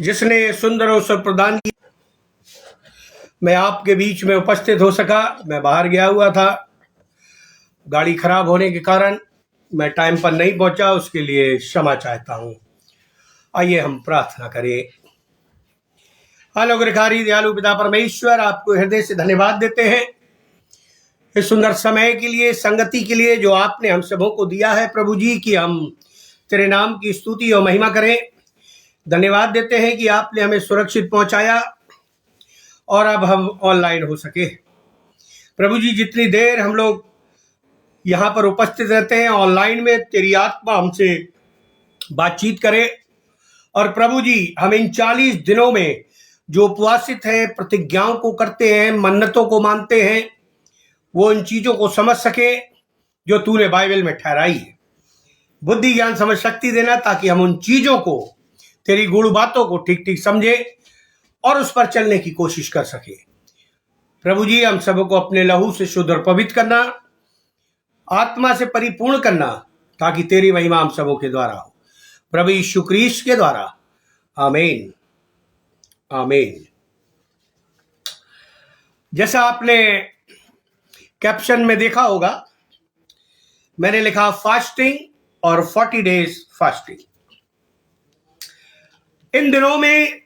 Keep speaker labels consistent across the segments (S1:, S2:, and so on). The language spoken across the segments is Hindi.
S1: जिसने सुंदर अवसर प्रदान किया मैं आपके बीच में उपस्थित हो सका। मैं बाहर गया हुआ था, गाड़ी खराब होने के कारण मैं टाइम पर नहीं पहुंचा, उसके लिए क्षमा चाहता हूं। आइए हम प्रार्थना करें। अनुग्रहकारी दयालु पिता परमेश्वर, आपको हृदय से धन्यवाद देते हैं इस सुंदर समय के लिए, संगति के लिए जो आपने हम सबों को दिया है प्रभु जी, कि हम तेरे नाम की स्तुति और महिमा करें। धन्यवाद देते हैं कि आपने हमें सुरक्षित पहुंचाया और अब हम ऑनलाइन हो सके। प्रभु जी, जितनी देर हम लोग यहाँ पर उपस्थित रहते हैं ऑनलाइन में, तेरी आत्मा हमसे बातचीत करे। और प्रभु जी, हम इन 40 दिनों में जो उपवासित हैं, प्रतिज्ञाओं को करते हैं, मन्नतों को मानते हैं, वो इन चीजों को समझ सके जो तूने बाइबल में ठहराई है। बुद्धि ज्ञान समझ शक्ति देना, ताकि हम उन चीजों को, तेरी गूढ़ बातों को ठीक ठीक समझे और उस पर चलने की कोशिश कर सके। प्रभु जी, हम सबको अपने लहू से शुद्ध और पवित्र करना, आत्मा से परिपूर्ण करना, ताकि तेरी महिमा हम सबों के द्वारा हो, प्रभु यीशु क्रिस्त के द्वारा। आमीन, आमीन। जैसा आपने कैप्शन में देखा होगा, मैंने लिखा फास्टिंग और 40 डेज फास्टिंग। इन दिनों में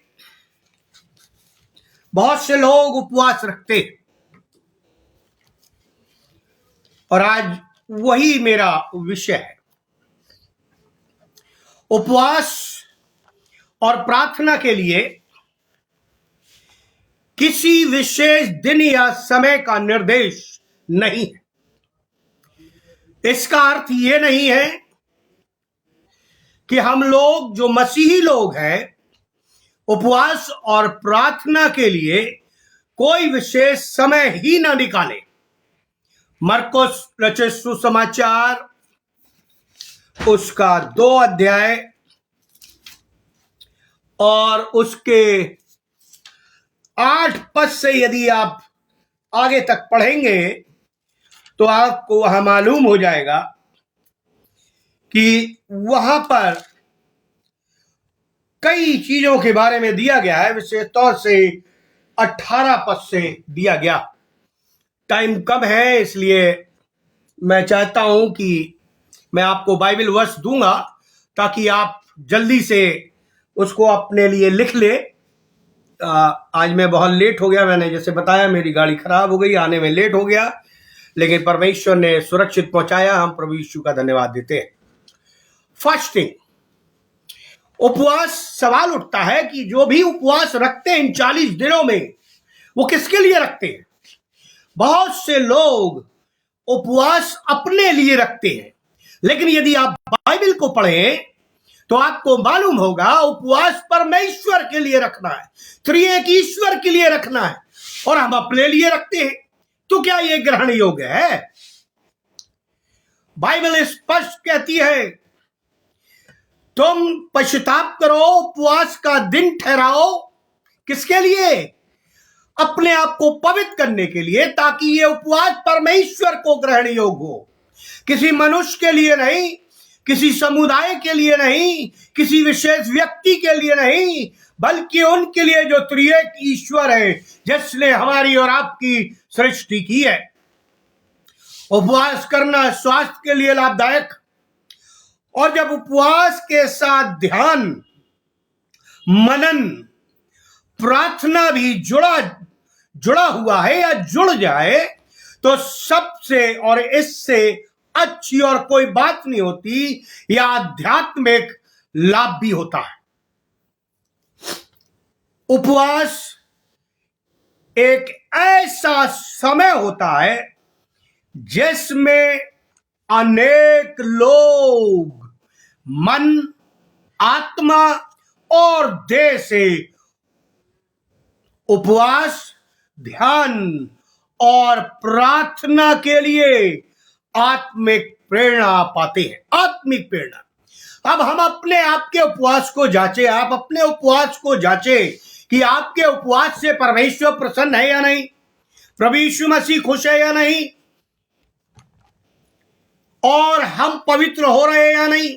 S1: बहुत से लोग उपवास रखते हैं और आज वही मेरा विषय है। उपवास और प्रार्थना के लिए किसी विशेष दिन या समय का निर्देश नहीं है। इसका अर्थ यह नहीं है कि हम लोग जो मसीही लोग हैं उपवास और प्रार्थना के लिए कोई विशेष समय ही ना निकाले। मरकुस रचित सुसमाचार उसका 2 अध्याय और उसके 8 पद से यदि आप आगे तक पढ़ेंगे तो आपको वहां मालूम हो जाएगा कि वहां पर कई चीजों के बारे में दिया गया है। विशेष तौर से 18 पद से दिया गया। टाइम कम है, इसलिए मैं चाहता हूं कि मैं आपको बाइबल वर्स दूंगा ताकि आप जल्दी से उसको अपने लिए लिख ले। आज मैं बहुत लेट हो गया, मैंने जैसे बताया मेरी गाड़ी खराब हो गई, आने में लेट हो गया, लेकिन परमेश्वर ने सुरक्षित पहुंचाया। हम प्रभु यीशु का धन्यवाद देते हैं। फास्टिंग, उपवास। सवाल उठता है कि जो भी उपवास रखते हैं इन 40 दिनों में, वो किसके लिए रखते हैं? बहुत से लोग उपवास अपने लिए रखते हैं, लेकिन यदि आप बाइबल को पढ़ें तो आपको मालूम होगा उपवास परमेश्वर के लिए रखना है, त्रिएक ईश्वर के लिए रखना है, और हम अपने लिए रखते हैं। तो क्या यह ग्रहण योग्य है? बाइबल स्पष्ट कहती है, तुम पश्चाताप करो, उपवास का दिन ठहराओ। किसके लिए? अपने आप को पवित्र करने के लिए, ताकि ये उपवास परमेश्वर को ग्रहण योग्य हो। किसी मनुष्य के लिए नहीं, किसी समुदाय के लिए नहीं, किसी विशेष व्यक्ति के लिए नहीं, बल्कि उनके लिए जो त्रिएक ईश्वर है, जिसने हमारी और आपकी सृष्टि की है। उपवास करना स्वास्थ्य के लिए लाभदायक, और जब उपवास के साथ ध्यान, मनन, प्रार्थना भी जुड़ा हुआ है या जुड़ जाए, तो सबसे और इससे अच्छी और कोई बात नहीं होती। यह आध्यात्मिक लाभ भी होता है। उपवास एक ऐसा समय होता है जिसमें अनेक लोग मन, आत्मा और देह से उपवास, ध्यान और प्रार्थना के लिए आत्मिक प्रेरणा पाते हैं। आत्मिक प्रेरणा। अब हम अपने आप के उपवास को जांचे, आप अपने उपवास को जांचे कि आपके उपवास से परमेश्वर प्रसन्न है या नहीं, प्रभु यीशु मसीह खुश है या नहीं, और हम पवित्र हो रहे हैं या नहीं,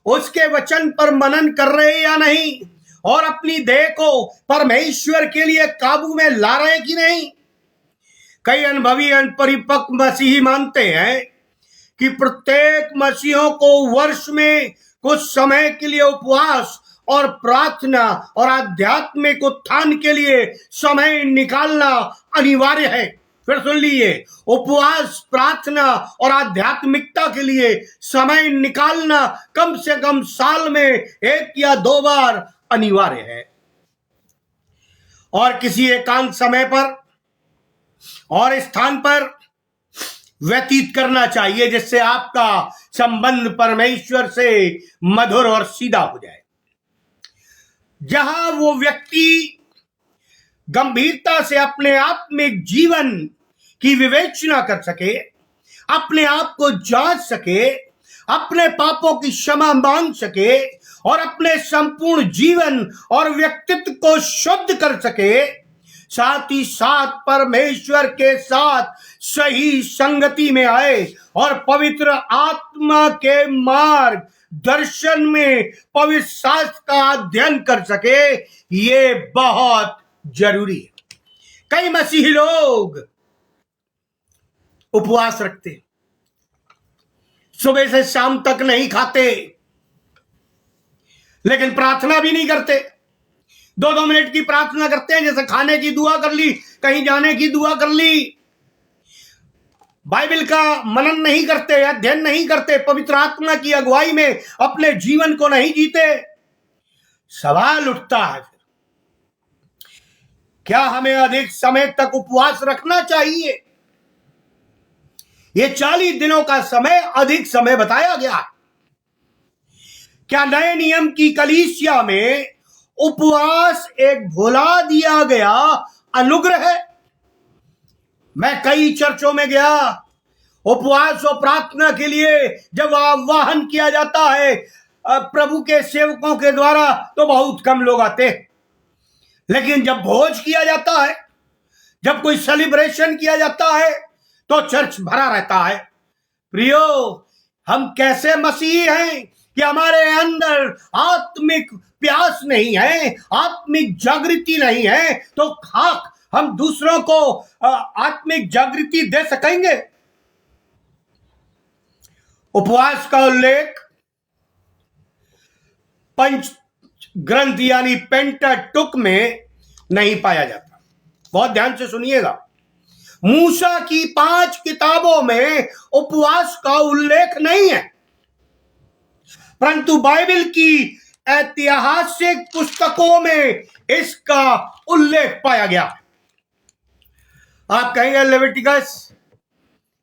S1: उसके वचन पर मनन कर रहे हैं या नहीं, और अपनी देह को परमेश्वर के लिए काबू में ला रहे कि नहीं? कई अनुभवी परिपक्व मसीही मानते हैं कि प्रत्येक मसीहों को वर्ष में कुछ समय के लिए उपवास और प्रार्थना और आध्यात्मिक उत्थान के लिए समय निकालना अनिवार्य है। फिर सुन लीजिए, उपवास, प्रार्थना और आध्यात्मिकता के लिए समय निकालना कम से कम साल में 1 या 2 बार अनिवार्य है, और किसी एकांत समय पर और स्थान पर व्यतीत करना चाहिए, जिससे आपका संबंध परमेश्वर से मधुर और सीधा हो जाए। जहां वो व्यक्ति गंभीरता से अपने आत्मिक जीवन की विवेचना कर सके, अपने आप को जांच सके, अपने पापों की क्षमा मांग सके और अपने संपूर्ण जीवन और व्यक्तित्व को शुद्ध कर सके, साथ ही साथ परमेश्वर के साथ सही संगति में आए और पवित्र आत्मा के मार्ग दर्शन में पवित्र शास्त्र का अध्ययन कर सके, ये बहुत जरूरी है। कई मसीही लोग उपवास रखते, सुबह से शाम तक नहीं खाते, लेकिन प्रार्थना भी नहीं करते। 2-2 मिनट की प्रार्थना करते हैं, जैसे खाने की दुआ कर ली, कहीं जाने की दुआ कर ली। बाइबल का मनन नहीं करते, अध्ययन नहीं करते, पवित्र आत्मा की अगुवाई में अपने जीवन को नहीं जीते। सवाल उठता है, क्या हमें अधिक समय तक उपवास रखना चाहिए? ये 40 दिनों का समय अधिक समय बताया गया। क्या नए नियम की कलीसिया में उपवास एक भुला दिया गया अनुग्रह है? मैं कई चर्चों में गया, उपवास और प्रार्थना के लिए जब आह्वान किया जाता है प्रभु के सेवकों के द्वारा, तो बहुत कम लोग आते। लेकिन जब भोज किया जाता है, जब कोई सेलिब्रेशन किया जाता है, तो चर्च भरा रहता है। प्रियो, हम कैसे मसीही हैं कि हमारे अंदर आत्मिक प्यास नहीं है, आत्मिक जागृति नहीं है, तो खाक हम दूसरों को आत्मिक जागृति दे सकेंगे? उपवास का उल्लेख पंच ग्रंथ यानी पेंटाटुक में नहीं पाया जाता। बहुत ध्यान से सुनिएगा, मूसा की 5 किताबों में उपवास का उल्लेख नहीं है, परंतु बाइबल की ऐतिहासिक पुस्तकों में इसका उल्लेख पाया गया। आप कहेंगे लेविटिकस,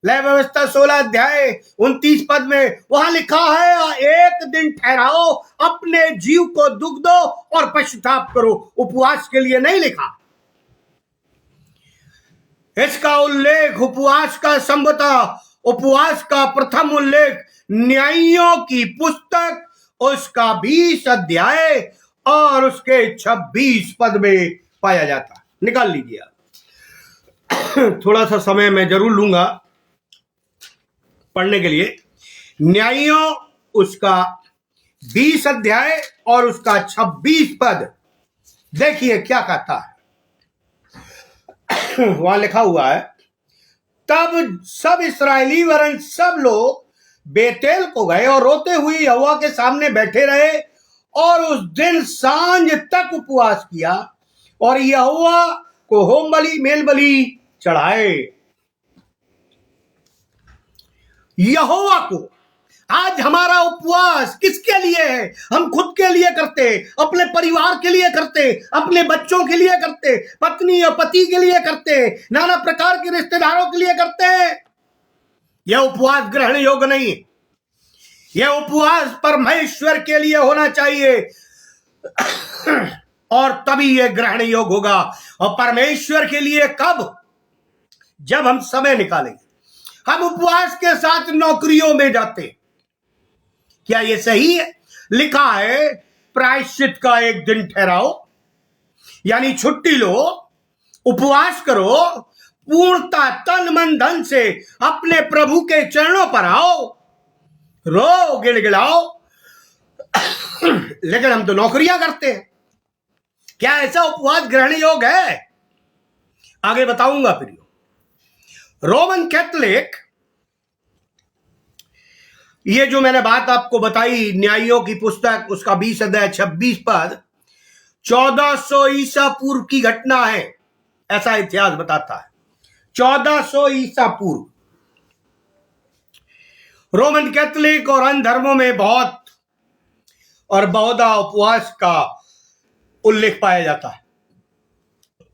S1: लय व्यवस्था 16 अध्याय 29 पद में वहां लिखा है, 1 दिन ठहराओ, अपने जीव को दुख दो और पश्चाताप करो। उपवास के लिए नहीं लिखा। इसका उल्लेख उपवास का संभवतः उपवास का प्रथम उल्लेख न्यायियों की पुस्तक उसका 20 अध्याय और उसके 26 पद में पाया जाता। निकाल लीजिए आप। थोड़ा सा समय मैं जरूर लूंगा पढ़ने के लिए। न्यायियों उसका 20 अध्याय और उसका 26 पद देखिए क्या कहता है। वहां लिखा हुआ है, तब सब इस्राएली वरन सब लोग बेतेल को गए और रोते हुए यहोवा के सामने बैठे रहे और उस दिन सांझ तक उपवास किया और यहोवा को होम बलि मेल बलि चढ़ाए। यहोवा को। आज हमारा उपवास किसके लिए है? हम खुद के लिए करते, अपने परिवार के लिए करते, अपने बच्चों के लिए करते, पत्नी और पति के लिए करते, नाना प्रकार के रिश्तेदारों के लिए करते हैं। यह उपवास ग्रहण योग्य नहीं। यह उपवास परमेश्वर के लिए होना चाहिए और तभी यह ग्रहण योग्य होगा। और परमेश्वर के लिए कब? जब हम समय निकालेंगे। हम उपवास के साथ नौकरियों में जाते, क्या यह सही है? लिखा है प्रायश्चित का 1 दिन ठहराओ, यानी छुट्टी लो, उपवास करो, पूर्णता तन मन धन से अपने प्रभु के चरणों पर आओ, रो गिड़गिड़ाओ। लेकिन हम तो नौकरियां करते हैं, क्या ऐसा उपवास ग्रहण योग्य है? आगे बताऊंगा प्रियो। रोमन कैथोलिक, ये जो मैंने बात आपको बताई न्यायियों की पुस्तक, उसका 20 अध्याय 26 पद 1400 ईसा पूर्व की घटना है, ऐसा इतिहास बताता है। 1400 ईसा पूर्व रोमन कैथोलिक और अन्य धर्मों में बहुत और बहुधा उपवास का उल्लेख पाया जाता है।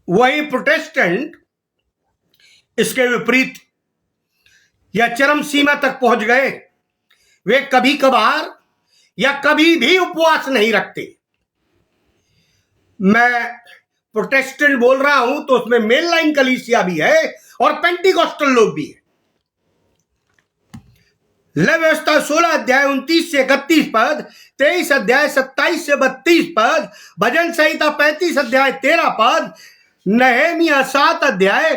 S1: वही प्रोटेस्टेंट इसके विपरीत या चरम सीमा तक पहुंच गए। वे कभी कभार या कभी भी उपवास नहीं रखते। मैं प्रोटेस्टेंट बोल रहा हूं तो उसमें मेन लाइन कलीसिया भी है और पेंटिकॉस्टल लोग भी है। लय व्यवस्था 16 अध्याय 29 से 31 पद, 23 अध्याय 27 से 32 पद, भजन संहिता 35 अध्याय 13 पद, नहमीया 7 अध्याय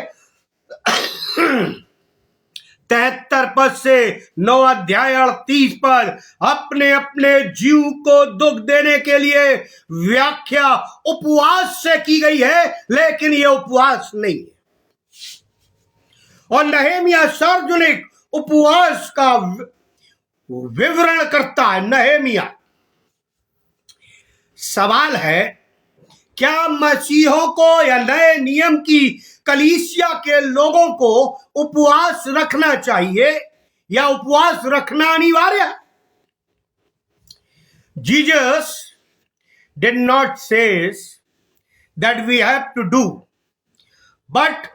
S1: 73 पद से 9 अध्याय 38 पद अपने अपने जीव को दुख देने के लिए व्याख्या उपवास से की गई है, लेकिन यह उपवास नहीं है। और नहमीया सार्वजनिक उपवास का विवरण करता है। नहमीया, सवाल है क्या मसीहों को या नए नियम की कलीसिया के लोगों को उपवास रखना चाहिए या उपवास रखना अनिवार्य? Jesus did not says that we have to do, but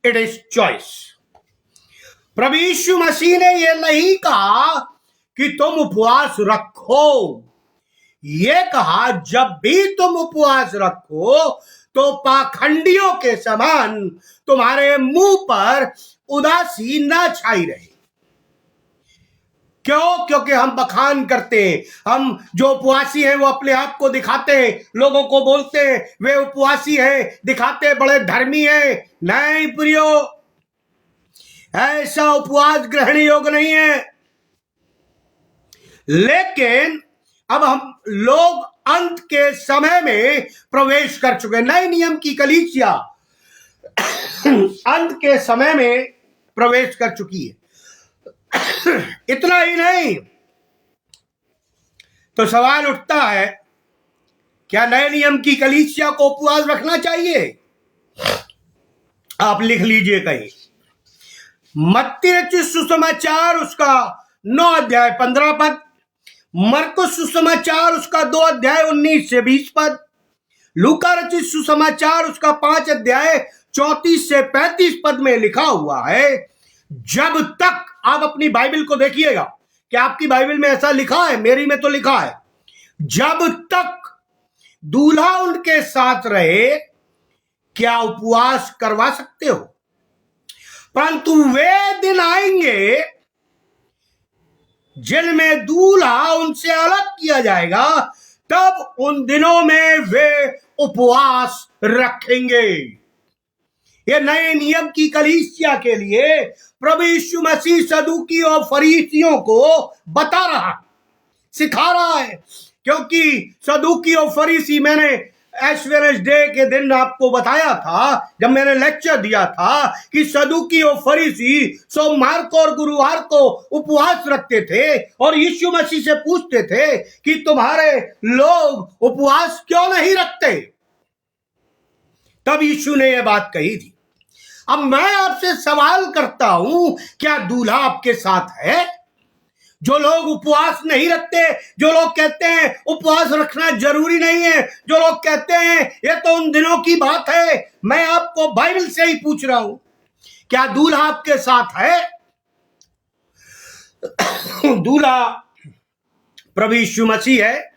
S1: it is choice. प्रभु यीशु मसीह ने यह नहीं कहा कि तुम उपवास रखो, ये कहा जब भी तुम उपवास रखो तो पाखंडियों के समान तुम्हारे मुंह पर उदासी ना छाई रहे। क्यों? क्योंकि हम बखान करते हैं। हम जो उपवासी हैं वो अपने आप को दिखाते हैं, लोगों को बोलते हैं वे उपवासी हैं, दिखाते हैं बड़े धर्मी हैं। नहीं प्रियो, ऐसा उपवास ग्रहण योग्य नहीं है। लेकिन अब हम लोग अंत के समय में प्रवेश कर चुके हैं। नए नियम की कलीसिया अंत के समय में प्रवेश कर चुकी है। इतना ही नहीं, तो सवाल उठता है क्या नए नियम की कलीसिया को उपवास रखना चाहिए? आप लिख लीजिए कहीं। मत्ती रचित सुसमाचार उसका 9 अध्याय 15 पद, मरकुस सुसमाचार उसका 2 अध्याय 19 से 20 पद, लूका रचित सुसमाचार उसका 5 अध्याय 34 से 35 पद में लिखा हुआ है, जब तक, आप अपनी बाइबल को देखिएगा कि आपकी बाइबल में ऐसा लिखा है, मेरी में तो लिखा है, जब तक दूल्हा उनके साथ रहे क्या उपवास करवा सकते हो? परंतु वे दिन आएंगे जिनमें दूल्हा उनसे अलग किया जाएगा, तब उन दिनों में वे उपवास रखेंगे। ये नए नियम की कलीसिया के लिए प्रभु यीशु मसीह सदूकी और फरीसियों को बता रहा, सिखा रहा है। क्योंकि सदूकी और फरीसी, मैंने एश वेडनेसडे के दिन आपको बताया था जब मैंने लेक्चर दिया था कि सदूकी और फरीसी सोमवार को और गुरुवार को उपवास रखते थे और यीशु मसीह से पूछते थे कि तुम्हारे लोग उपवास क्यों नहीं रखते? तब यीशु ने यह बात कही थी। अब मैं आपसे सवाल करता हूं, क्या दूल्हा आपके साथ है? जो लोग उपवास नहीं रखते, जो लोग कहते हैं उपवास रखना जरूरी नहीं है, जो लोग कहते हैं ये तो उन दिनों की बात है, मैं आपको बाइबल से ही पूछ रहा हूं, क्या दूल्हा आपके साथ है? दूल्हा प्रभु यीशु मसीह है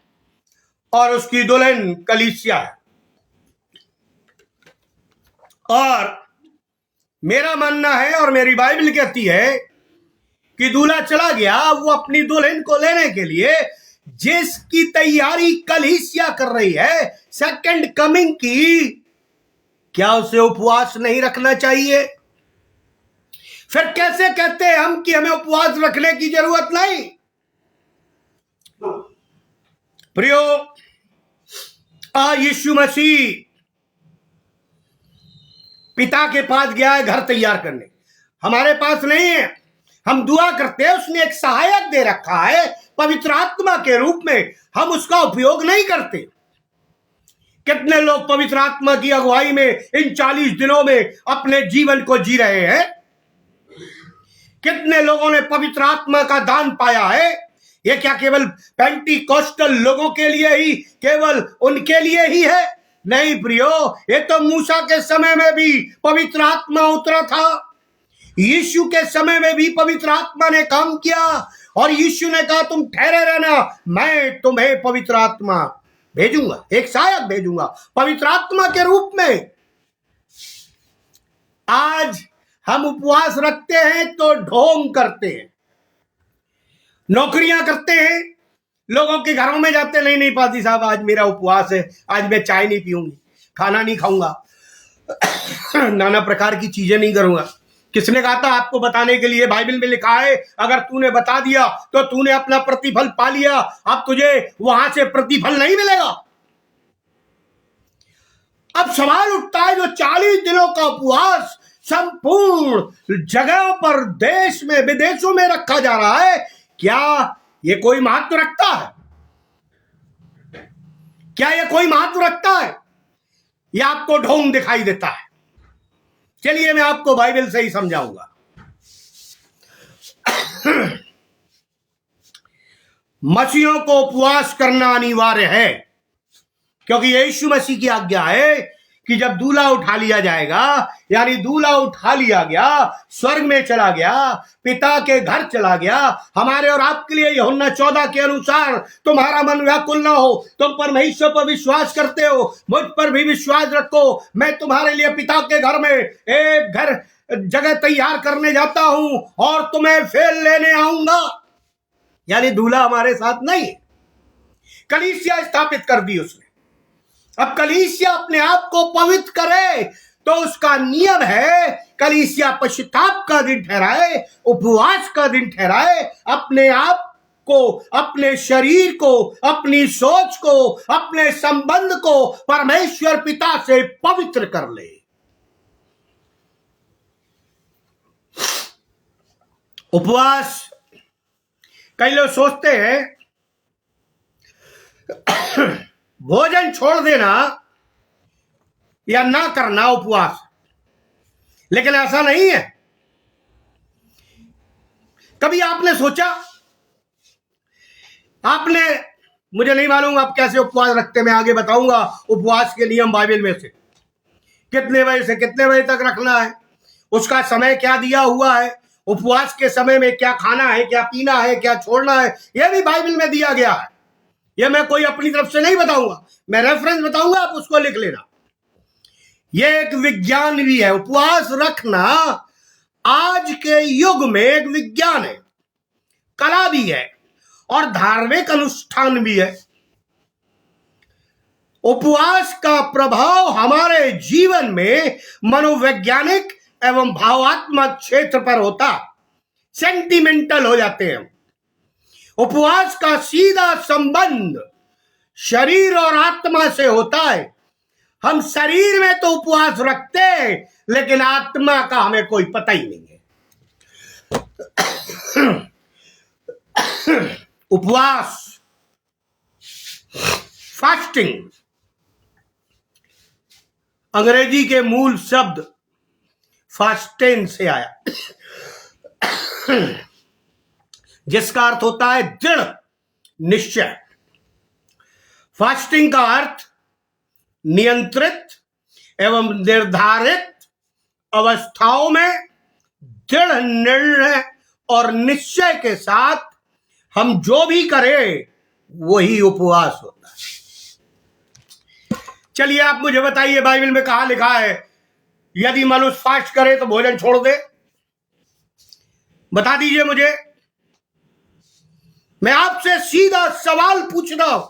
S1: और उसकी दुल्हन कलीसिया है। और मेरा मानना है और मेरी बाइबल कहती है कि दूल्हा चला गया वो अपनी दुल्हन को लेने के लिए, जिसकी तैयारी कलीसिया कर रही है सेकंड कमिंग की। क्या उसे उपवास नहीं रखना चाहिए? फिर कैसे कहते हैं हम कि हमें उपवास रखने की जरूरत नहीं? प्रियो, यीशु मसीह पिता के पास गया है घर तैयार करने, हमारे पास नहीं है। हम दुआ करते हैं, उसने एक सहायक दे रखा है पवित्र आत्मा के रूप में, हम उसका उपयोग नहीं करते। कितने लोग पवित्र आत्मा की अगुवाई में इन 40 दिनों में अपने जीवन को जी रहे हैं? कितने लोगों ने पवित्र आत्मा का दान पाया है? ये क्या केवल पेंटिकॉस्टल लोगों के लिए ही, केवल उनके लिए ही है? नहीं प्रियो, ये तो मूसा के समय में भी पवित्र आत्मा उतरा था, यीशु के समय में भी पवित्र आत्मा ने काम किया, और यीशु ने कहा तुम ठहरे रहना, मैं तुम्हें पवित्र आत्मा भेजूंगा, एक सहायक भेजूंगा पवित्र आत्मा के रूप में। आज हम उपवास रखते हैं तो ढोंग करते हैं, नौकरियां करते हैं, लोगों के घरों में जाते, नहीं पादी साहब आज मेरा उपवास है, आज मैं चाय नहीं पीऊंगी, खाना नहीं खाऊंगा, नाना प्रकार की चीजें नहीं करूंगा। किसने कहा था आपको बताने के लिए? बाइबल में लिखा है अगर तूने बता दिया तो तूने अपना प्रतिफल पा लिया, अब तुझे वहां से प्रतिफल नहीं मिलेगा। अब सवाल उठता है जो 40 दिनों का उपवास संपूर्ण जगह पर, देश में विदेशों में रखा जा रहा है, क्या ये कोई महत्व रखता है? क्या ये कोई महत्व रखता है या आपको ढोंग दिखाई देता है? चलिए मैं आपको बाइबल से ही समझाऊंगा। मसीहों को उपवास करना अनिवार्य है, क्योंकि यीशु मसीह की आज्ञा है कि जब दूल्हा उठा लिया जाएगा, यानी दूल्हा उठा लिया गया, स्वर्ग में चला गया, पिता के घर चला गया, हमारे और आपके लिए यूहन्ना 14 के अनुसार तुम्हारा मन व्याकुल न हो, तुम परमेश्वर पर विश्वास करते हो, मुझ पर भी विश्वास रखो, मैं तुम्हारे लिए पिता के घर में एक घर जगह तैयार करने जाता हूं और तुम्हें फिर लेने आऊंगा। यानी दूल्हा हमारे साथ नहीं, कलीसिया स्थापित कर दी उसने। अब कलीसिया अपने आप को पवित्र करे तो उसका नियम है कलीसिया पश्चाताप का दिन ठहराए, उपवास का दिन ठहराए, अपने आप को, अपने शरीर को, अपनी सोच को, अपने संबंध को परमेश्वर पिता से पवित्र कर ले। उपवास, कई लोग सोचते हैं भोजन छोड़ देना या ना करना उपवास, लेकिन ऐसा नहीं है। कभी आपने सोचा, आपने, मुझे नहीं मालूम आप कैसे उपवास रखते, मैं आगे बताऊंगा उपवास के नियम बाइबल में से, कितने बजे से कितने बजे तक रखना है, उसका समय क्या दिया हुआ है, उपवास के समय में क्या खाना है, क्या पीना है, क्या छोड़ना है, यह भी बाइबल में दिया गया है। यह मैं कोई अपनी तरफ से नहीं बताऊंगा, मैं रेफरेंस बताऊंगा, आप उसको लिख लेना। यह एक विज्ञान भी है, उपवास रखना आज के युग में एक विज्ञान है, कला भी है और धार्मिक अनुष्ठान भी है। उपवास का प्रभाव हमारे जीवन में मनोवैज्ञानिक एवं भावात्मक क्षेत्र पर होता, सेंटिमेंटल हो जाते हैं। उपवास का सीधा संबंध शरीर और आत्मा से होता है। हम शरीर में तो उपवास रखते हैं, लेकिन आत्मा का हमें कोई पता ही नहीं है। उपवास, फास्टिंग, अंग्रेजी के मूल शब्द फास्टेन से आया, जिसका अर्थ होता है दृढ़ निश्चय। फास्टिंग का अर्थ नियंत्रित एवं निर्धारित अवस्थाओं में दृढ़ निर्णय और निश्चय के साथ हम जो भी करें वही उपवास होता है। चलिए आप मुझे बताइए, बाइबल में कहां लिखा है यदि मनुष्य फास्ट करे तो भोजन छोड़ दे? बता दीजिए मुझे। मैं आपसे सीधा सवाल पूछ रहा हूं,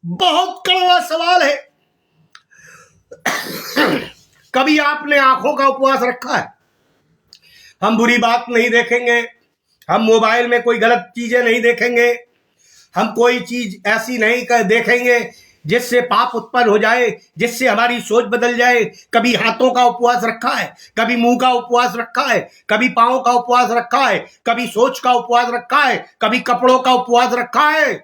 S1: बहुत कड़वा सवाल है। कभी आपने आंखों का उपवास रखा है? हम बुरी बात नहीं देखेंगे, हम मोबाइल में कोई गलत चीजें नहीं देखेंगे, हम कोई चीज ऐसी नहीं देखेंगे जिससे पाप उत्पन्न हो जाए, जिससे हमारी सोच बदल जाए। कभी हाथों का उपवास रखा है, कभी मुंह का उपवास रखा है, कभी पांव का उपवास रखा है, कभी सोच का उपवास रखा है, कभी कपड़ों का उपवास रखा है।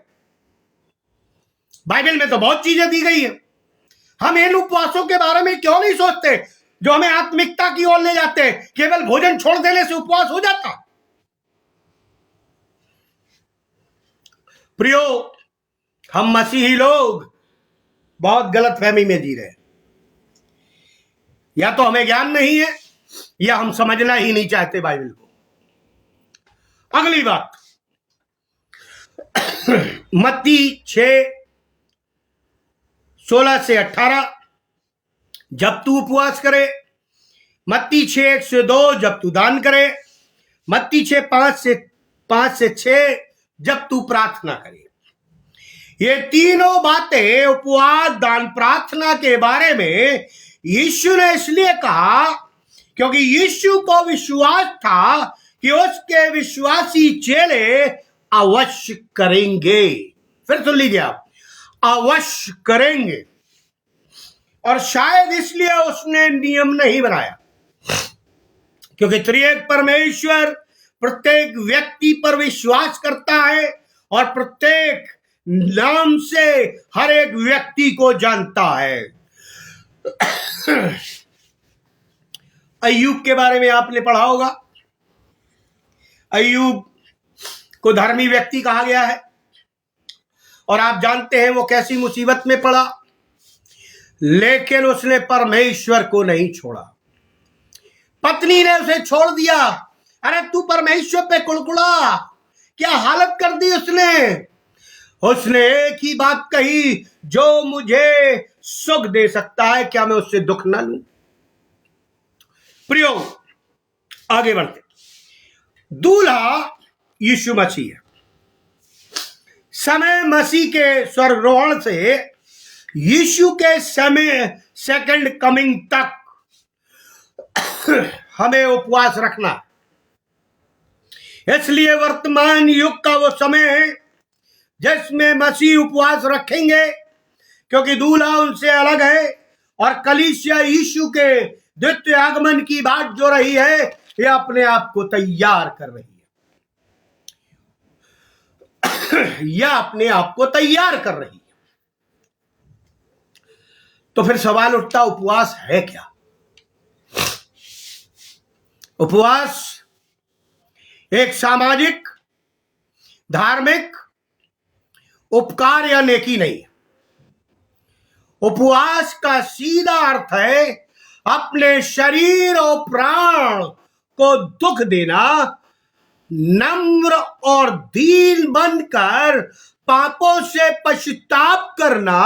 S1: बाइबल में तो बहुत चीजें दी गई है। हम इन उपवासों के बारे में क्यों नहीं सोचते जो हमें आत्मिकता की ओर ले जाते हैं? केवल भोजन छोड़ देने से उपवास हो जाता? प्रियो, हम मसीही लोग बहुत गलत फहमी में जी रहे हैं। या तो हमें ज्ञान नहीं है, या हम समझना ही नहीं चाहते बाइबल को। अगली बात, मत्ती 6:16 से 18, जब तू उपवास करे। मत्ती 6:1-2, जब तू दान करे। मत्ती 6:5-6, जब तू प्रार्थना करे। ये तीनों बातें उपवास, दान, प्रार्थना के बारे में यीशु ने इसलिए कहा क्योंकि यीशु को विश्वास था कि उसके विश्वासी चेले अवश्य करेंगे। फिर सुन लीजिए आप, अवश्य करेंगे। और शायद इसलिए उसने नियम नहीं बनाया, क्योंकि त्रिएक परमेश्वर प्रत्येक व्यक्ति पर विश्वास करता है और प्रत्येक नाम से हर एक व्यक्ति को जानता है। अय्यूब के बारे में आपने पढ़ा होगा। अय्यूब को धर्मी व्यक्ति कहा गया है, और आप जानते हैं वो कैसी मुसीबत में पड़ा, लेकिन उसने परमेश्वर को नहीं छोड़ा। पत्नी ने उसे छोड़ दिया। अरे तू परमेश्वर पे कुड़कुड़ा, क्या हालत कर दी उसने। उसने एक ही बात कही, जो मुझे सुख दे सकता है, क्या मैं उससे दुख ना लूं? प्रियो, आगे बढ़ते। दूल्हा यीशु मसीह है। समय मसीह के स्वर्गारोहण से यीशु के समय सेकंड कमिंग तक हमें उपवास रखना। इसलिए वर्तमान युग का वो समय है जिसमें मसीह उपवास रखेंगे, क्योंकि दूल्हा उनसे अलग है और कलीसिया यीशु के द्वितीय आगमन की बात जो रही है, ये अपने आप को तैयार कर रही है। यह अपने आप को तैयार कर रही है। तो फिर सवाल उठता, उपवास है क्या? उपवास एक सामाजिक, धार्मिक उपकार या नेकी नहीं। उपवास का सीधा अर्थ है अपने शरीर और प्राण को दुख देना, नम्र और दीन बनकर पापों से पश्चाताप करना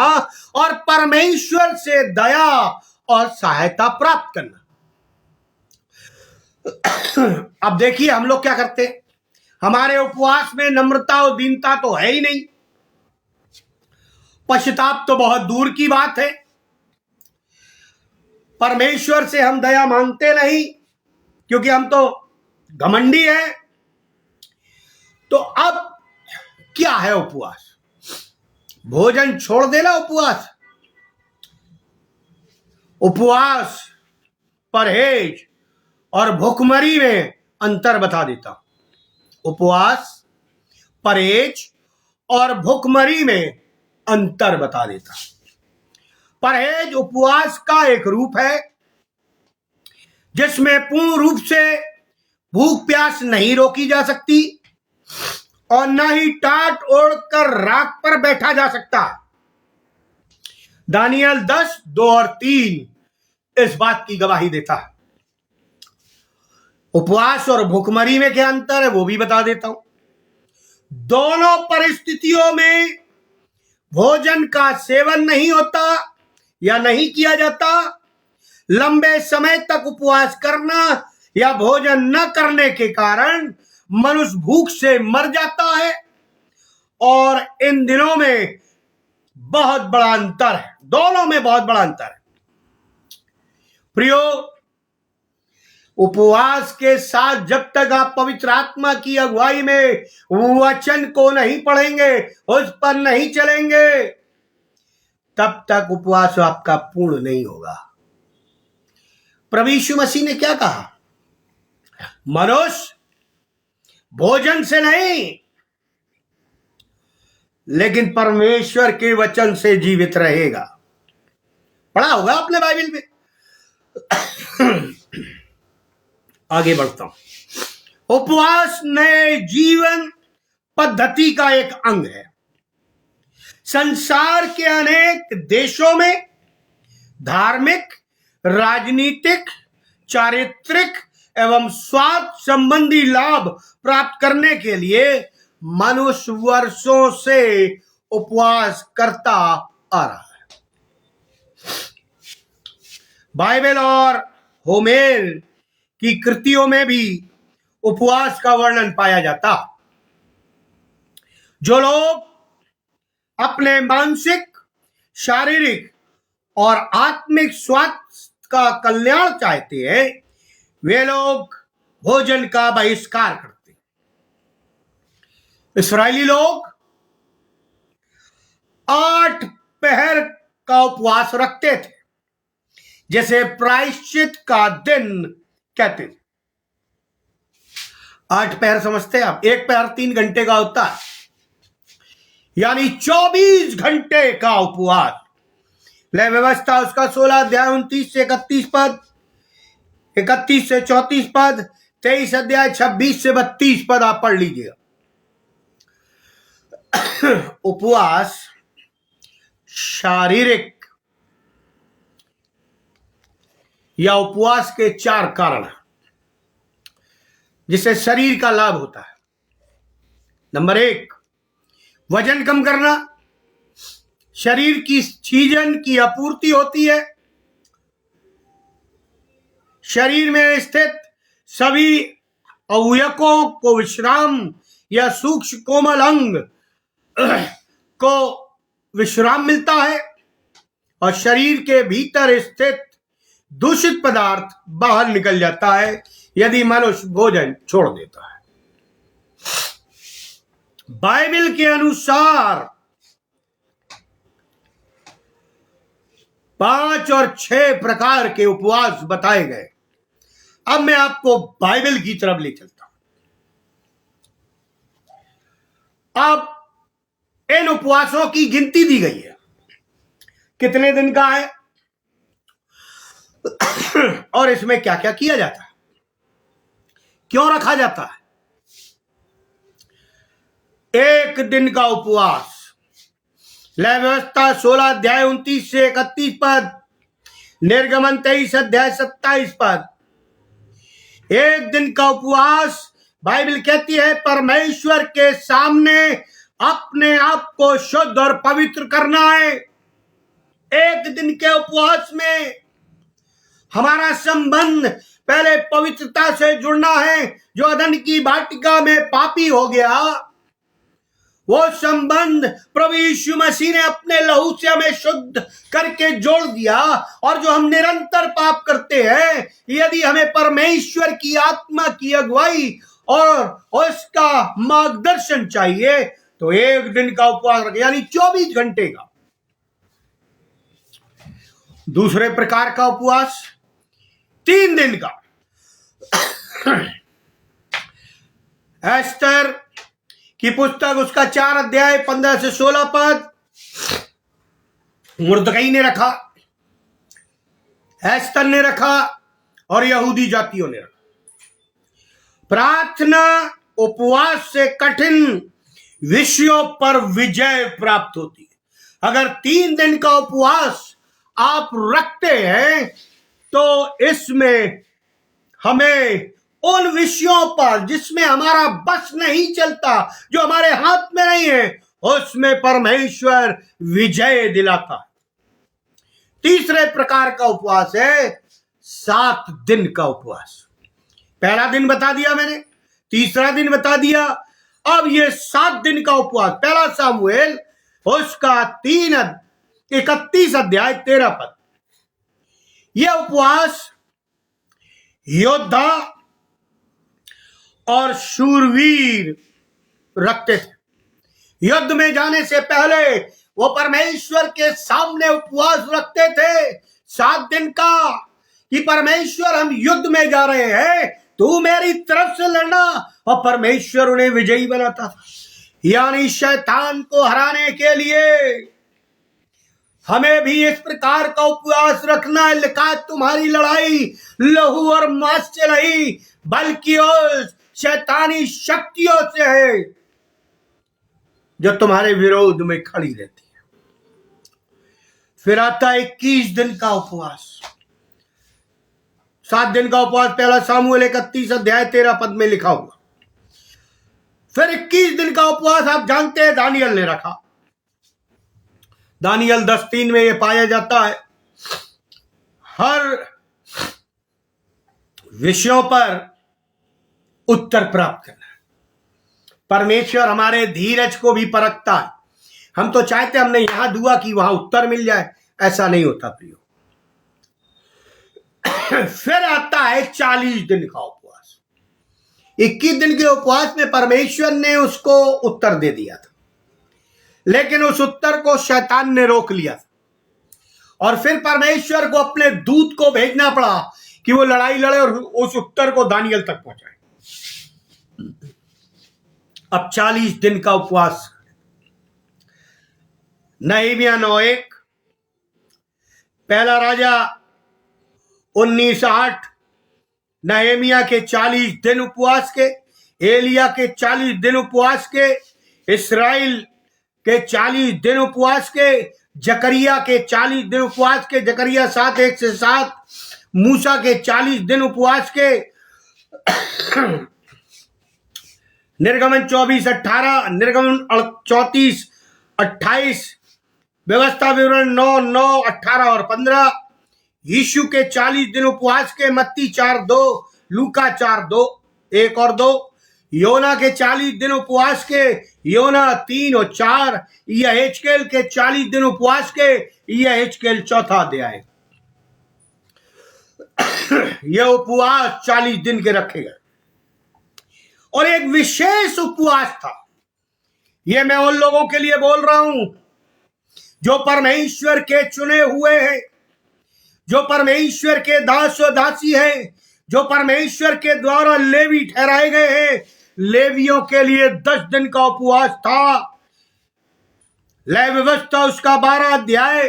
S1: और परमेश्वर से दया और सहायता प्राप्त करना। अब देखिए हम लोग क्या करते हैं। हमारे उपवास में नम्रता और दीनता तो है ही नहीं। पश्चाताप तो बहुत दूर की बात है। परमेश्वर से हम दया मांगते नहीं, क्योंकि हम तो घमंडी हैं। तो अब क्या है उपवास? भोजन छोड़ देना उपवास? उपवास परहेज और भूखमरी में अंतर बता देता। उपवास परहेज और भूखमरी में अंतर बता देता। परहेज उपवास का एक रूप है जिसमें पूर्ण रूप से भूख प्यास नहीं रोकी जा सकती और न ही टाट ओढ़कर राख पर बैठा जा सकता। दानियल 10:2 और 3 इस बात की गवाही देता है। उपवास और भूखमरी में क्या अंतर है वो भी बता देता हूं। दोनों परिस्थितियों में भोजन का सेवन नहीं होता या नहीं किया जाता। लंबे समय तक उपवास करना या भोजन न करने के कारण मनुष्य भूख से मर जाता है, और इन दिनों में बहुत बड़ा अंतर है। दोनों में बहुत बड़ा अंतर है। प्रियो, उपवास के साथ जब तक आप पवित्र आत्मा की अगुवाई में वचन को नहीं पढ़ेंगे, उस पर नहीं चलेंगे, तब तक उपवास आपका पूर्ण नहीं होगा। प्रभु यीशु मसीह ने क्या कहा? मनुष्य भोजन से नहीं लेकिन परमेश्वर के वचन से जीवित रहेगा। पढ़ा होगा आपने बाइबल में। आगे बढ़ता हूं। उपवास नए जीवन पद्धति का एक अंग है। संसार के अनेक देशों में धार्मिक, राजनीतिक, चारित्रिक एवं स्वास्थ्य संबंधी लाभ प्राप्त करने के लिए मनुष्य वर्षों से उपवास करता आ रहा है। बाइबल और होमेर की कृतियों में भी उपवास का वर्णन पाया जाता। जो लोग अपने मानसिक, शारीरिक और आत्मिक स्वास्थ्य का कल्याण चाहते हैं, वे लोग भोजन का बहिष्कार करते हैं। इस्राएली लोग 8 पहर का उपवास रखते थे, जैसे प्रायश्चित का दिन कहते थे। 8 पहर समझते हैं आप? एक पहर 3 घंटे का होता है, यानी 24 घंटे का उपवास। ले व्यवस्था उसका 16 अध्याय 29 से 31 पद, 31 से 34 पद, 23 अध्याय 26 से 32 पद आप पढ़ लीजिएगा। उपवास शारीरिक या उपवास के 4 कारण हैं जिससे शरीर का लाभ होता है। नंबर 1, वजन कम करना। शरीर की चीजन की आपूर्ति होती है। शरीर में स्थित सभी अवयवों को विश्राम या सूक्ष्म कोमल अंग को विश्राम मिलता है और शरीर के भीतर स्थित दूषित पदार्थ बाहर निकल जाता है यदि मनुष्य भोजन छोड़ देता है। बाइबल के अनुसार 5 और 6 प्रकार के उपवास बताए गए। अब मैं आपको बाइबल की तरफ ले चलता हूं। अब इन उपवासों की गिनती दी गई है, कितने दिन का है और इसमें क्या क्या किया जाता है, क्यों रखा जाता है। 1 दिन का उपवास, ले व्यवस्था 16 अध्याय 29 से 31 पद, निर्गमन 23 अध्याय 27 पद। 1 दिन का उपवास, बाइबल कहती है परमेश्वर के सामने अपने आप को शुद्ध और पवित्र करना है। 1 दिन के उपवास में हमारा संबंध पहले पवित्रता से जुड़ना है। जो अदन की वाटिका में पापी हो गया, वो संबंध प्रभु यीशु मसीह ने अपने लहू से हमें शुद्ध करके जोड़ दिया। और जो हम निरंतर पाप करते हैं, यदि हमें परमेश्वर की आत्मा की अगुवाई और उसका मार्गदर्शन चाहिए तो 1 दिन का उपवास रखें, यानी 24 घंटे का। दूसरे प्रकार का उपवास 3 दिन का। एस्तर की पुस्तक उसका 4 अध्याय 15 से 16 पद, मुर्दकई ने रखा, एस्तर ने रखा और यहूदी जातियों ने रखा। प्रार्थना उपवास से कठिन विषयों पर विजय प्राप्त होती है। अगर 3 दिन का उपवास आप रखते हैं तो इसमें हमें उन विषयों पर जिसमें हमारा बस नहीं चलता, जो हमारे हाथ में नहीं है, उसमें परमेश्वर विजय दिलाता है। तीसरे प्रकार का उपवास है 7 दिन का उपवास। पहला दिन बता दिया मैंने, तीसरा दिन बता दिया, अब ये 7 दिन का उपवास। पहला सामुएल उसका 31 अध्याय 13 पद। यह उपवास योद्धा और शूरवीर रखते थे। युद्ध में जाने से पहले वो परमेश्वर के सामने उपवास रखते थे 7 दिन का, कि परमेश्वर हम युद्ध में जा रहे हैं, तू मेरी तरफ से लड़ना, और परमेश्वर उन्हें विजयी बनाता था। यानी शैतान को हराने के लिए हमें भी इस प्रकार का उपवास रखना है। लिखा है, तुम्हारी लड़ाई लहू और मांस से नहीं, बल्कि उस शैतानी शक्तियों से है जो तुम्हारे विरोध में खड़ी रहती है। फिर आता है 21 दिन का उपवास। 7 दिन का उपवास पहला सामुएल 31 अध्याय 13 पद में लिखा हुआ। फिर 21 दिन का उपवास आप जानते हैं दानियल ने रखा। दानियल 10:3 में यह पाया जाता है, हर विषयों पर उत्तर प्राप्त करना। परमेश्वर हमारे धीरज को भी परखता है। हम तो चाहते हमने यहां दुआ की वहां उत्तर मिल जाए, ऐसा नहीं होता प्रियो। फिर आता है 40 दिन का उपवास। 21 दिन के उपवास में परमेश्वर ने उसको उत्तर दे दिया था, लेकिन उस उत्तर को शैतान ने रोक लिया था, और फिर परमेश्वर को अपने दूत को भेजना पड़ा कि वो लड़ाई लड़े और उस उत्तर को दानियल तक पहुंचाए। अब 40 दिन का उपवास। नहमीया 9:1, पहला राजा 19:8, नहमीया के 40 दिन उपवास के, एलिया के 40 दिन उपवास के, इस्राएल के 40 दिन उपवास के, जकरिया के 40 दिन उपवास के, जकरिया 7:1-7, मूसा के 40 दिन उपवास के, निर्गमन 24:18, निर्गमन 34:28, व्यवस्था विवरण 9:9-18 और 15, यीशु के 40 दिन उपवास के, मत्ती 4:2, लूका 4:2, 1 और 2, योना के 40 दिन उपवास के, योना 3 और 4, यहेजकेल के 40 दिन उपवास के, यहेजकेल 4था अध्याय। यह उपवास 40 दिन के रखे गए, और एक विशेष उपवास था। यह मैं उन लोगों के लिए बोल रहा हूं जो परमेश्वर के चुने हुए हैं, जो परमेश्वर के दास और दासी हैं, जो परमेश्वर के द्वारा लेवी ठहराए गए हैं। लेवियों के लिए 10 दिन का उपवास था। लय व्यवस्था उसका 12 अध्याय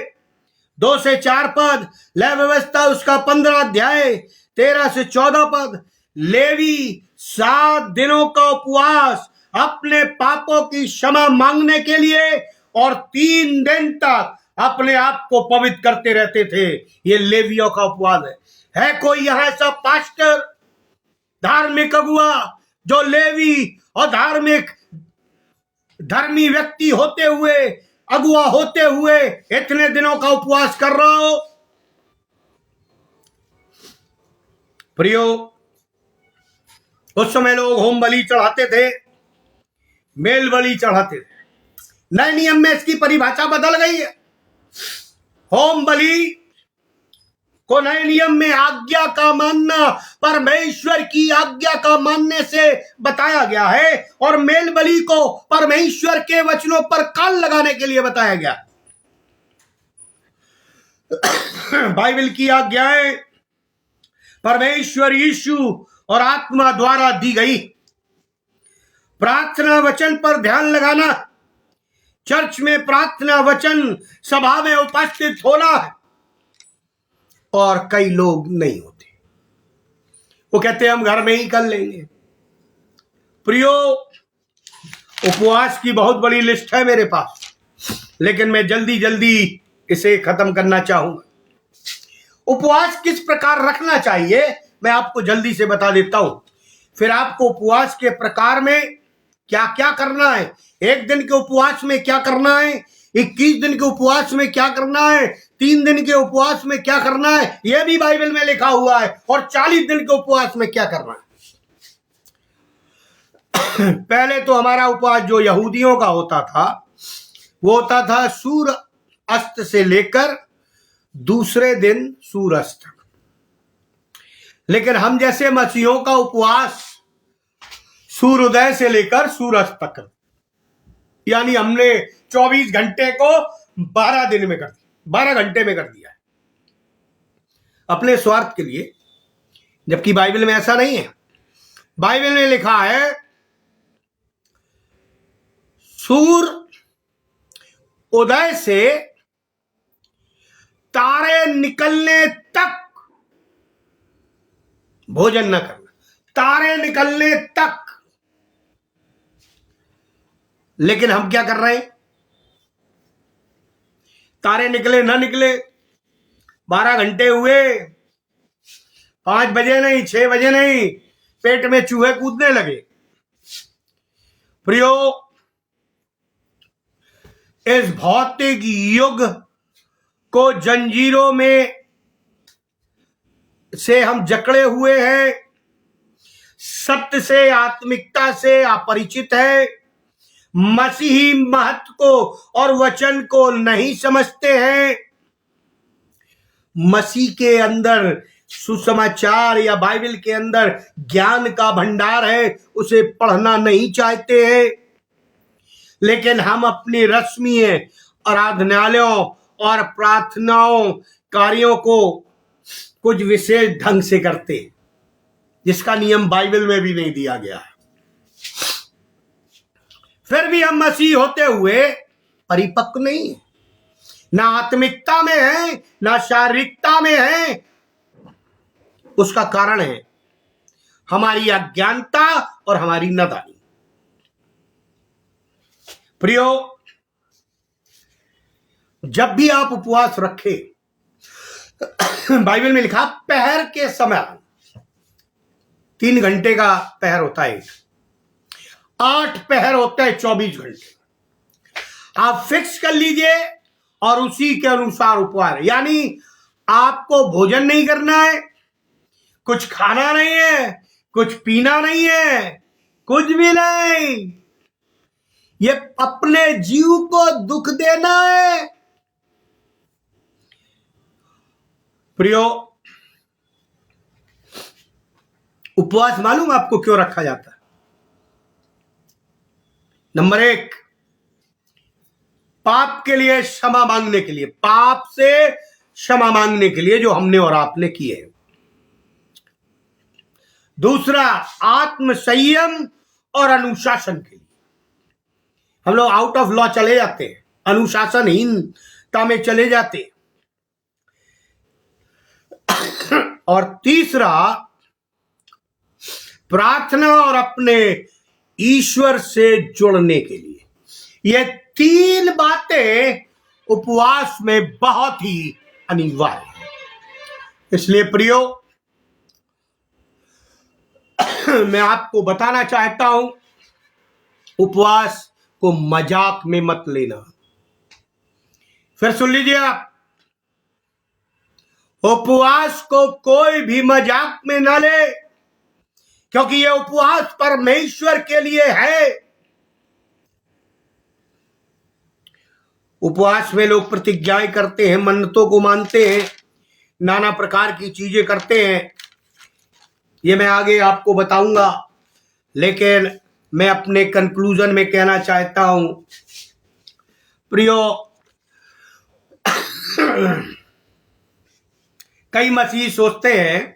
S1: 2 से 4 पद, लय व्यवस्था उसका 15 अध्याय 13 से 14 पद। लेवी 7 दिनों का उपवास अपने पापों की क्षमा मांगने के लिए और 3 दिन तक अपने आप को पवित्र करते रहते थे। ये लेवियों का उपवास है कोई यहां ऐसा पास्टर, धार्मिक अगुआ जो लेवी और धर्मी व्यक्ति होते हुए, अगुआ होते हुए इतने दिनों का उपवास कर रहा हो? प्रियो, उस समय लोग होम बलि चढ़ाते थे, मेल बलि चढ़ाते थे। नए नियम में इसकी परिभाषा बदल गई है। होम बलि को नए नियम में आज्ञा का मानना, परमेश्वर की आज्ञा का मानने से बताया गया है, और मेल बलि को परमेश्वर के वचनों पर कान लगाने के लिए बताया गया। बाइबल की आज्ञाएं परमेश्वर यीशु और आत्मा द्वारा दी गई। प्रार्थना वचन पर ध्यान लगाना, चर्च में प्रार्थना वचन सभा में उपस्थित होना है, और कई लोग नहीं होते। वो कहते हैं हम घर में ही कर लेंगे। प्रियो, उपवास की बहुत बड़ी लिस्ट है मेरे पास, लेकिन मैं जल्दी जल्दी इसे खत्म करना चाहूंगा। उपवास किस प्रकार रखना चाहिए मैं आपको जल्दी से बता देता हूं। फिर आपको उपवास के प्रकार में क्या क्या करना है, 1 दिन के उपवास में क्या करना है, 21 दिन के उपवास में क्या करना है, 3 दिन के उपवास में क्या करना है, यह भी बाइबल में लिखा हुआ है, और 40 दिन के उपवास में क्या करना है। पहले तो हमारा उपवास जो यहूदियों का होता था, वो होता था सूर्य अस्त से लेकर दूसरे दिन सूर्यास्त तक। लेकिन हम जैसे मसीहों का उपवास सूर्योदय से लेकर सूर्यास्त तक। यानी हमने 24 घंटे को 12 दिन में कर दिया, 12 घंटे में कर दिया है अपने स्वार्थ के लिए, जबकि बाइबल में ऐसा नहीं है। बाइबल में लिखा है सूर्य उदय से तारे निकलने तक भोजन न करना, तारे निकलने तक। लेकिन हम क्या कर रहे हैं? तारे निकले ना निकले, 12 घंटे हुए, 5 बजे नहीं, 6 बजे नहीं, पेट में चूहे कूदने लगे। प्रियो, इस भौतिक युग को जंजीरों में से हम जकड़े हुए हैं, सत्य से, आत्मिकता से अपरिचित है, मसीही महत्व को और वचन को नहीं समझते हैं, मसीह के अंदर सुसमाचार या बाइबल के अंदर ज्ञान का भंडार है, उसे पढ़ना नहीं चाहते हैं। लेकिन हम अपनी रस्मीय आराधनालयों और प्रार्थनाओं कार्यों को कुछ विशेष ढंग से करते, जिसका नियम बाइबल में भी नहीं दिया गया है। फिर भी हम मसीह होते हुए परिपक्व नहीं है, ना आत्मिकता में है, ना शारीरिकता में है। उसका कारण है हमारी अज्ञानता और हमारी नादानी। प्रियो, जब भी आप उपवास रखें, बाइबल में लिखा पहर के समय, 3 घंटे का पहर होता है, 8 पहर होते हैं 24 घंटे। आप फिक्स कर लीजिए और उसी के अनुसार उपवास, यानी आपको भोजन नहीं करना है, कुछ खाना नहीं है, कुछ पीना नहीं है, कुछ भी नहीं। ये अपने जीव को दुख देना है। प्रियो, उपवास मालूम आपको क्यों रखा जाता है? नंबर 1, पाप के लिए क्षमा मांगने के लिए, पाप से क्षमा मांगने के लिए जो हमने और आपने किए हैं। दूसरा, आत्म संयम और अनुशासन के लिए। हम लोग आउट ऑफ लॉ चले जाते हैं, अनुशासनहीनता में चले जाते हैं। और तीसरा, प्रार्थना और अपने ईश्वर से जुड़ने के लिए। ये 3 बातें उपवास में बहुत ही अनिवार्य है। इसलिए प्रियो, मैं आपको बताना चाहता हूं, उपवास को मजाक में मत लेना। फिर सुन लीजिए आप, उपवास को कोई भी मजाक में न ले, क्योंकि यह उपवास परमेश्वर के लिए है। उपवास में लोग प्रतिज्ञाएं करते हैं, मन्नतों को मानते हैं, नाना प्रकार की चीजें करते हैं। ये मैं आगे आपको बताऊंगा, लेकिन मैं अपने कंक्लूजन में कहना चाहता हूं, प्रियो, कई मसीही सोचते हैं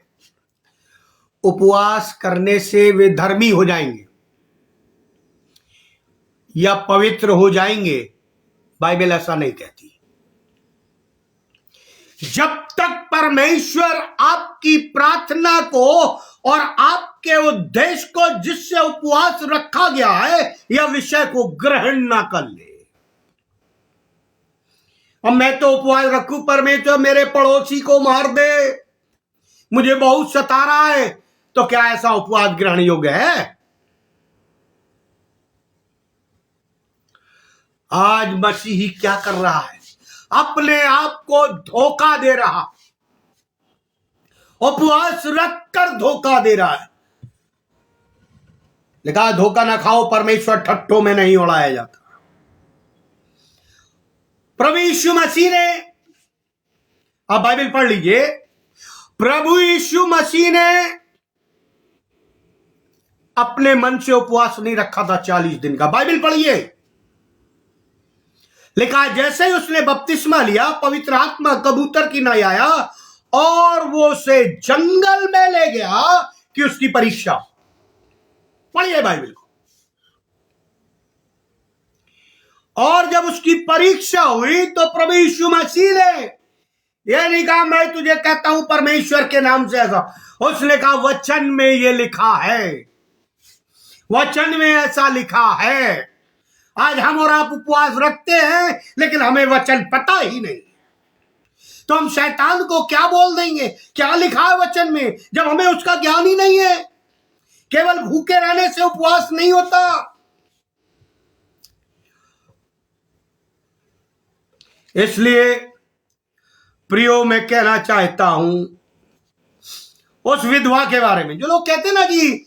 S1: उपवास करने से वे धर्मी हो जाएंगे या पवित्र हो जाएंगे। बाइबल ऐसा नहीं कहती। जब तक परमेश्वर आपकी प्रार्थना को और आपके उद्देश्य को जिससे उपवास रखा गया है, यह विषय को ग्रहण ना कर ले। अब मैं तो उपवास रखूं, परमेश्वर मेरे पड़ोसी को मार दे, मुझे बहुत सता रहा है, तो क्या ऐसा उपवास ग्रहण योग्य है? आज मसीही क्या कर रहा है? अपने आप को धोखा दे रहा, उपवास रखकर धोखा दे रहा है। लिखा, धोखा ना खाओ, परमेश्वर ठट्ठों में नहीं उड़ाया जाता। प्रभु यीशु मसीह ने, आप बाइबल पढ़ लीजिए, प्रभु यीशु मसीह ने अपने मन से उपवास नहीं रखा था 40 दिन का। बाइबल पढ़िए, लिखा जैसे ही उसने बपतिस्मा लिया, पवित्र आत्मा कबूतर की नाई आया और वो उसे जंगल में ले गया कि उसकी परीक्षा। पढ़िए बाइबल को। और जब उसकी परीक्षा हुई तो प्रभु यीशु मसीह ने यह नहीं कहा मैं तुझे कहता हूं परमेश्वर के नाम से ऐसा, उसने कहा वचन में ये लिखा है, वचन में ऐसा लिखा है। आज हम और आप उपवास रखते हैं लेकिन हमें वचन पता ही नहीं, तो हम शैतान को क्या बोल देंगे क्या लिखा है वचन में, जब हमें उसका ज्ञान ही नहीं है। केवल भूखे रहने से उपवास नहीं होता। इसलिए प्रियो मैं कहना चाहता हूं उस विधवा के बारे में, जो लोग कहते ना कि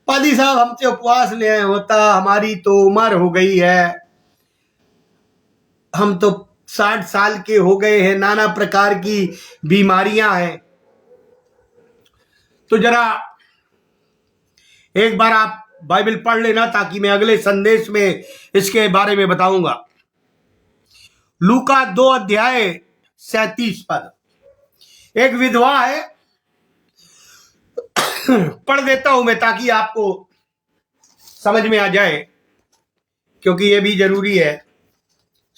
S1: पादी साहब हमसे उपवास ले आए होता, हमारी तो उम्र हो गई है, हम तो 60 साल के हो गए हैं, नाना प्रकार की बीमारियां हैं। तो जरा एक बार आप बाइबल पढ़ लेना ताकि मैं अगले संदेश में इसके बारे में बताऊंगा। लूका 2 अध्याय 37 पद। एक विधवा है, पढ़ देता हूं मैं ताकि आपको समझ में आ जाए, क्योंकि यह भी जरूरी है,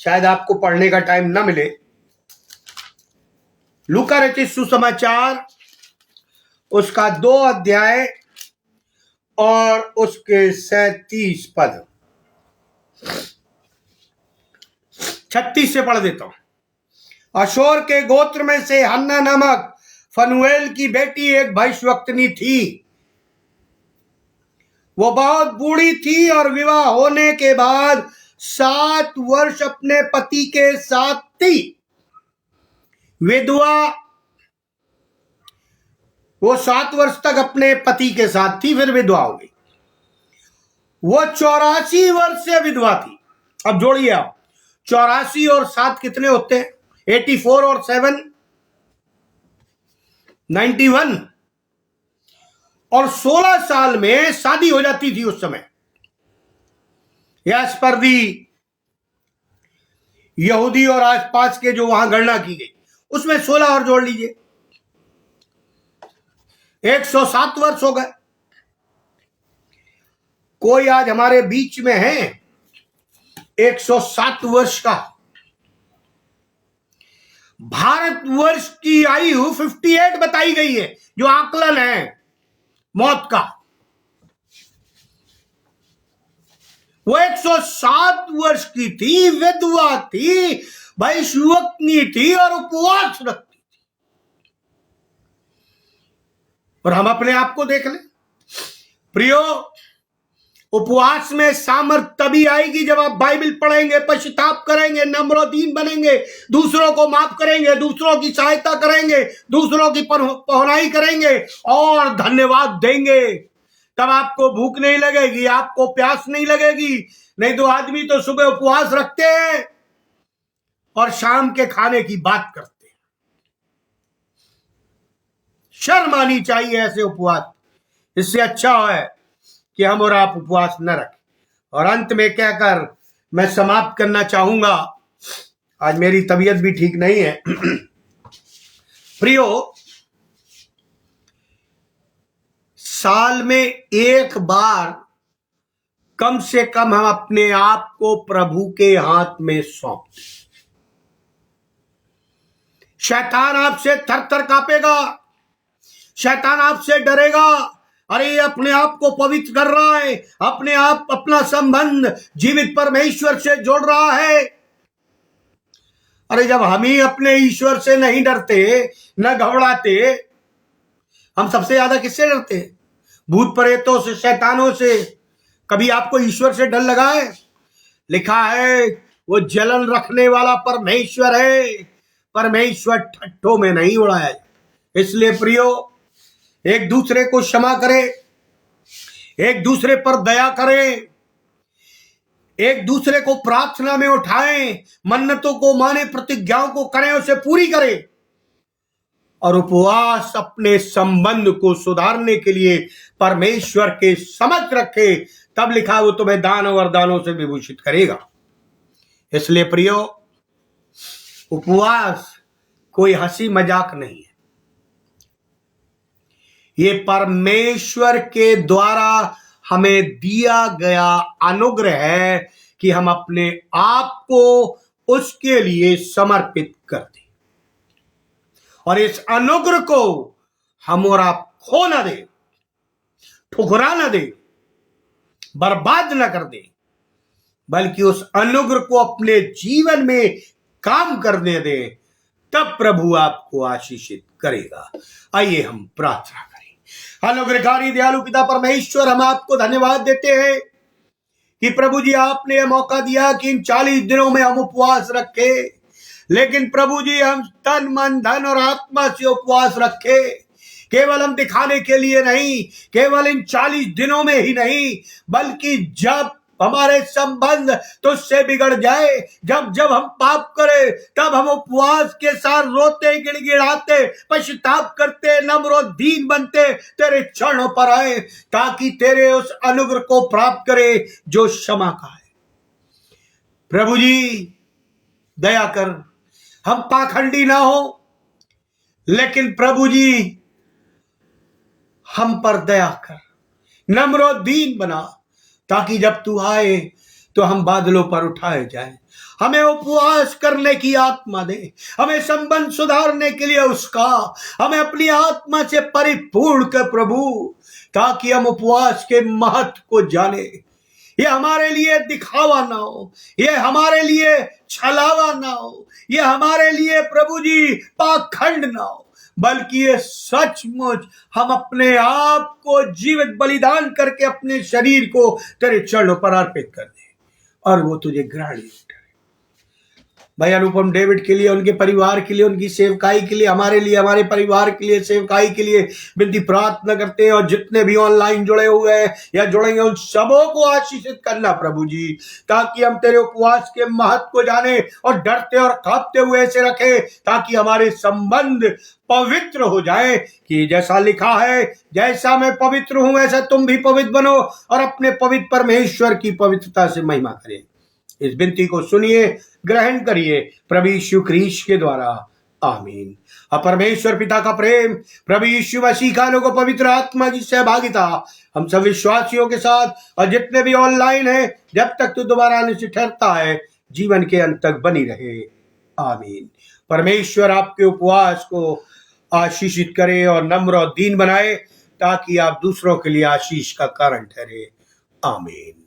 S1: शायद आपको पढ़ने का टाइम ना मिले। लूका रचित सुसमाचार उसका 2 अध्याय और उसके 37 पद। 36 से पढ़ देता हूं। अशोर के गोत्र में से हन्ना नामक फनुएल की बेटी एक भविष्यवक्तनी थी। वो बहुत बूढ़ी थी और विवाह होने के बाद 7 वर्ष अपने पति के साथ थी। विधवा वो 7 वर्ष तक अपने पति के साथ थी, फिर विधवा हो गई। वो 84 वर्ष से विधवा थी। अब जोड़िए आप, 84 और 7 कितने होते हैं? 84 और 7 91। और 16 साल में शादी हो जाती थी उस समय, एज पर दी यहूदी और आसपास के जो वहां गणना की गई, उसमें 16 और जोड़ लीजिए, 107 वर्ष हो गए। कोई आज हमारे बीच में है 107 वर्ष का? भारतवर्ष की आयु 58 बताई गई है, जो आकलन है मौत का। वो 107 वर्ष की थी, विधवा थी, भविष्यवक्तनी थी और उपवास रखती थी। और हम अपने आप को देख लें प्रियो, उपवास में सामर्थ तभी आएगी जब आप बाइबल पढ़ेंगे, पश्चाताप करेंगे, नम्रदीन बनेंगे, दूसरों को माफ करेंगे, दूसरों की सहायता करेंगे, दूसरों की पहुनाई करेंगे और धन्यवाद देंगे। तब आपको भूख नहीं लगेगी, आपको प्यास नहीं लगेगी। नहीं तो आदमी तो सुबह उपवास रखते हैं और शाम के खाने की बात करते हैं। शर्म आनी चाहिए ऐसे उपवास। इससे अच्छा है कि हम और आप उपवास न रखें। और अंत में कहकर मैं समाप्त करना चाहूंगा, आज मेरी तबीयत भी ठीक नहीं है। प्रियो, साल में एक बार कम से कम हम अपने आप को प्रभु के हाथ में सौंप दें। शैतान आपसे थर थर कांपेगा, शैतान आपसे डरेगा। अरे अपने आप को पवित्र कर रहा है, अपने आप अपना संबंध जीवित परमेश्वर से जोड़ रहा है। अरे जब हम ही अपने ईश्वर से नहीं डरते, न घबराते, हम सबसे ज्यादा किससे डरते हैं? भूत प्रेतों से, शैतानों से। कभी आपको ईश्वर से डर लगा है? लिखा है वो जलन रखने वाला परमेश्वर है, परमेश्वर ठट्ठों में नहीं उड़ाया। इसलिए प्रियो, एक दूसरे को क्षमा करें, एक दूसरे पर दया करें, एक दूसरे को प्रार्थना में उठाएं, मन्नतों को माने, प्रतिज्ञाओं को करें, उसे पूरी करें। और उपवास अपने संबंध को सुधारने के लिए परमेश्वर के समक्ष रखे। तब लिखा वो तुम्हें दान और वरदानों से विभूषित करेगा। इसलिए प्रियो, उपवास कोई हंसी मजाक नहीं है। ये परमेश्वर के द्वारा हमें दिया गया अनुग्रह है कि हम अपने आप को उसके लिए समर्पित कर दें, और इस अनुग्रह को हम और आप खो ना दें, ठुकरा ना दें, बर्बाद ना कर दें, बल्कि उस अनुग्रह को अपने जीवन में काम करने दें। तब प्रभु आपको आशीषित करेगा। आइए हम प्रार्थना करें। अनुग्रहकारी दयालु पिता परमेश्वर, हम आपको धन्यवाद देते हैं कि प्रभु जी आपने यह मौका दिया कि इन 40 दिनों में हम उपवास रखे। लेकिन प्रभु जी, हम तन मन धन और आत्मा से उपवास रखे, केवल हम दिखाने के लिए नहीं, केवल इन 40 दिनों में ही नहीं, बल्कि जब हमारे संबंध तुझसे बिगड़ जाए, जब जब हम पाप करें, तब हम उपवास के साथ रोते, गिड़गिड़ाते, पश्चाताप करते, नम्र और दीन बनते तेरे चरणों पर आए, ताकि तेरे उस अनुग्रह को प्राप्त करे जो क्षमा का है। प्रभु जी दया कर, हम पाखंडी ना हो, लेकिन प्रभु जी हम पर दया कर, नम्र और दीन बना, ताकि जब तू आए तो हम बादलों पर उठाए जाएं। हमें उपवास करने की आत्मा दे, हमें संबंध सुधारने के लिए उसका, हमें अपनी आत्मा से परिपूर्ण कर प्रभु, ताकि हम उपवास के महत्व को जाने। ये हमारे लिए दिखावा ना हो, ये हमारे लिए छलावा ना हो, ये हमारे लिए प्रभु जी पाखंड ना हो, बल्कि ये सचमुच हम अपने आप को जीवित बलिदान करके अपने शरीर को तेरे चरणों पर अर्पित कर दे, और वो तुझे ग्रहण ठहरे। भाई अनुपम डेविड के लिए, उनके परिवार के लिए, उनकी सेवकाई के लिए, हमारे लिए, हमारे परिवार के लिए, सेवकाई के लिए विनती प्रार्थना करते हैं, और जितने भी ऑनलाइन जुड़े हुए हैं या जुड़ेंगे उन सबों को आशीषित करना प्रभु जी, ताकि हम तेरे उपवास के महत्व को जाने और डरते और कांपते हुए ऐसे रखें, ताकि हमारे संबंध पवित्र हो जाए, कि जैसा लिखा है, जैसा मैं पवित्र हूं वैसा तुम भी पवित्र बनो, और अपने पवित्र परमेश्वर की पवित्रता से महिमा करें। इस विनती को सुनिए, ग्रहण करिए प्रभु यीशु ख्रीस्त के द्वारा, आमीन। और परमेश्वर पिता का प्रेम, प्रभु यीशु मसीह का लोगों, पवित्र आत्मा की सहभागिता हम सब विश्वासियों के साथ, और जितने भी ऑनलाइन हैं, जब तक तू दोबारा आने से ठहरता है, जीवन के अंत तक बनी रहे, आमीन। परमेश्वर आपके उपवास को आशीषित करे और नम्र और दीन बनाए, ताकि आप दूसरों के लिए आशीष का कारण ठहरे, आमीन।